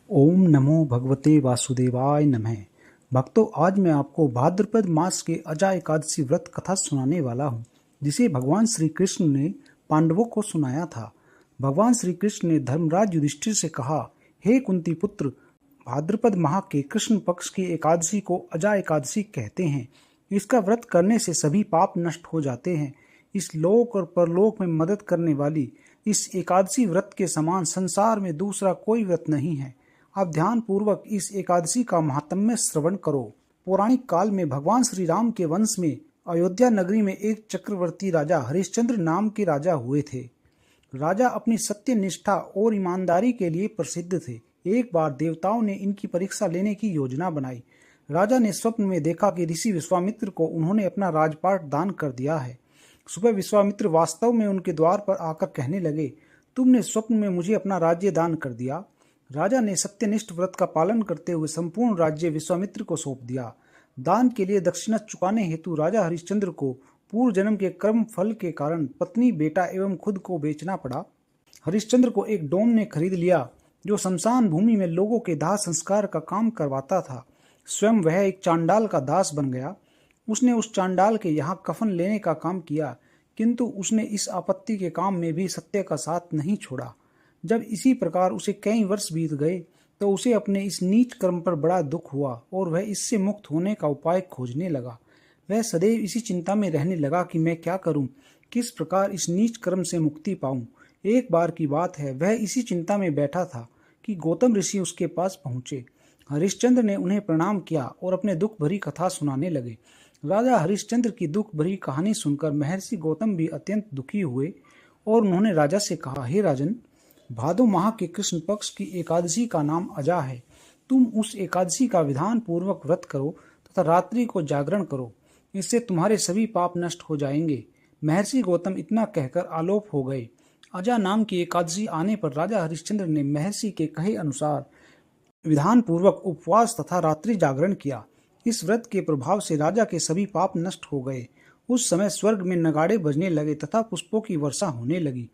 ओम नमो भगवते वासुदेवाय नमः। भक्तों, आज मैं आपको भाद्रपद मास के अजा एकादशी व्रत कथा सुनाने वाला हूँ, जिसे भगवान श्री कृष्ण ने पांडवों को सुनाया था। भगवान श्री कृष्ण ने धर्मराज युधिष्ठिर से कहा, हे कुंती पुत्र, भाद्रपद माह के कृष्ण पक्ष की एकादशी को अजा एकादशी कहते हैं। इसका व्रत करने से सभी पाप नष्ट हो जाते हैं। इस लोक और परलोक में मदद करने वाली इस एकादशी व्रत के समान संसार में दूसरा कोई व्रत नहीं है। आप ध्यान पूर्वक इस एकादशी का महात्म्य श्रवण करो। पौराणिक काल में भगवान श्री राम के वंश में अयोध्या नगरी में एक चक्रवर्ती राजा हरिश्चंद्र नाम के राजा हुए थे। राजा अपनी सत्य निष्ठा और ईमानदारी के लिए प्रसिद्ध थे। एक बार देवताओं ने इनकी परीक्षा लेने की योजना बनाई। राजा ने स्वप्न में देखा कि ऋषि विश्वामित्र को उन्होंने अपना राजपाट दान कर दिया है। सुबह विश्वामित्र वास्तव में उनके द्वार पर आकर कहने लगे, तुमने स्वप्न में मुझे अपना राज्य दान कर दिया। राजा ने सत्यनिष्ठ व्रत का पालन करते हुए संपूर्ण राज्य विश्वामित्र को सौंप दिया। दान के लिए दक्षिणा चुकाने हेतु राजा हरिश्चंद्र को पूर्व जन्म के कर्म फल के कारण पत्नी, बेटा एवं खुद को बेचना पड़ा। हरिश्चंद्र को एक डोम ने खरीद लिया, जो शमशान भूमि में लोगों के दाह संस्कार का काम करवाता था। स्वयं वह एक चांडाल का दास बन गया। उसने उस चांडाल के यहाँ कफन लेने का काम किया, किंतु उसने इस आपत्ति के काम में भी सत्य का साथ नहीं छोड़ा। जब इसी प्रकार उसे कई वर्ष बीत गए तो उसे अपने इस नीच कर्म पर बड़ा दुख हुआ और वह इससे मुक्त होने का उपाय खोजने लगा। वह सदैव इसी चिंता में रहने लगा कि मैं क्या करूं, किस प्रकार इस नीच कर्म से मुक्ति पाऊं। एक बार की बात है, वह इसी चिंता में बैठा था कि गौतम ऋषि उसके पास पहुंचे। हरिश्चंद्र ने उन्हें प्रणाम किया और अपने दुख भरी कथा सुनाने लगे। राजा हरिश्चंद्र की दुख भरी कहानी सुनकर महर्षि गौतम भी अत्यंत दुखी हुए और उन्होंने राजा से कहा, हे राजन, भादो माह के कृष्ण पक्ष की एकादशी का नाम अजा है। तुम उस एकादशी का विधान पूर्वक व्रत करो तथा रात्रि को जागरण करो। इससे तुम्हारे सभी पाप नष्ट हो जाएंगे। महर्षि गौतम इतना कहकर आलोप हो गए। अजा नाम की एकादशी आने पर राजा हरिश्चंद्र ने महर्षि के कहे अनुसार विधान पूर्वक उपवास तथा रात्रि जागरण किया। इस व्रत के प्रभाव से राजा के सभी पाप नष्ट हो गए। उस समय स्वर्ग में नगाड़े बजने लगे तथा पुष्पों की वर्षा होने लगी।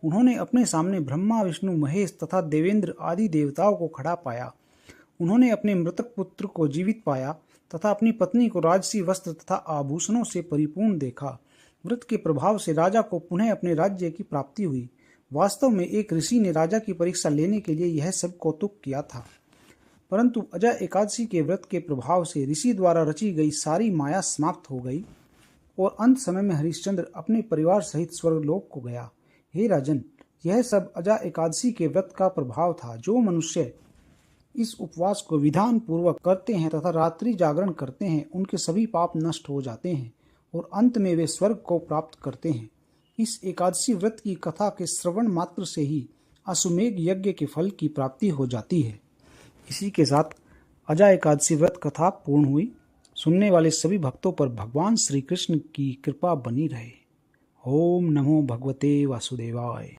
उन्होंने अपने सामने ब्रह्मा, विष्णु, महेश तथा देवेंद्र आदि देवताओं को खड़ा पाया। उन्होंने अपने मृतक पुत्र को जीवित पाया तथा अपनी पत्नी को राजसी वस्त्र तथा आभूषणों से परिपूर्ण देखा। व्रत के प्रभाव से राजा को पुनः अपने राज्य की प्राप्ति हुई। वास्तव में एक ऋषि ने राजा की परीक्षा लेने के लिए यह सब कौतुक किया था, परंतु अजा एकादशी के व्रत के प्रभाव से ऋषि द्वारा रची गई सारी माया समाप्त हो गई और अंत समय में हरिश्चंद्र अपने परिवार सहित स्वर्गलोक को गया। हे राजन, यह सब अजा एकादशी के व्रत का प्रभाव था। जो मनुष्य इस उपवास को विधान पूर्वक करते हैं तथा रात्रि जागरण करते हैं, उनके सभी पाप नष्ट हो जाते हैं और अंत में वे स्वर्ग को प्राप्त करते हैं। इस एकादशी व्रत की कथा के श्रवण मात्र से ही अश्वमेध यज्ञ के फल की प्राप्ति हो जाती है। इसी के साथ अजा एकादशी व्रत कथा पूर्ण हुई। सुनने वाले सभी भक्तों पर भगवान श्री कृष्ण की कृपा बनी रहे। ओम नमो भगवते वासुदेवाय।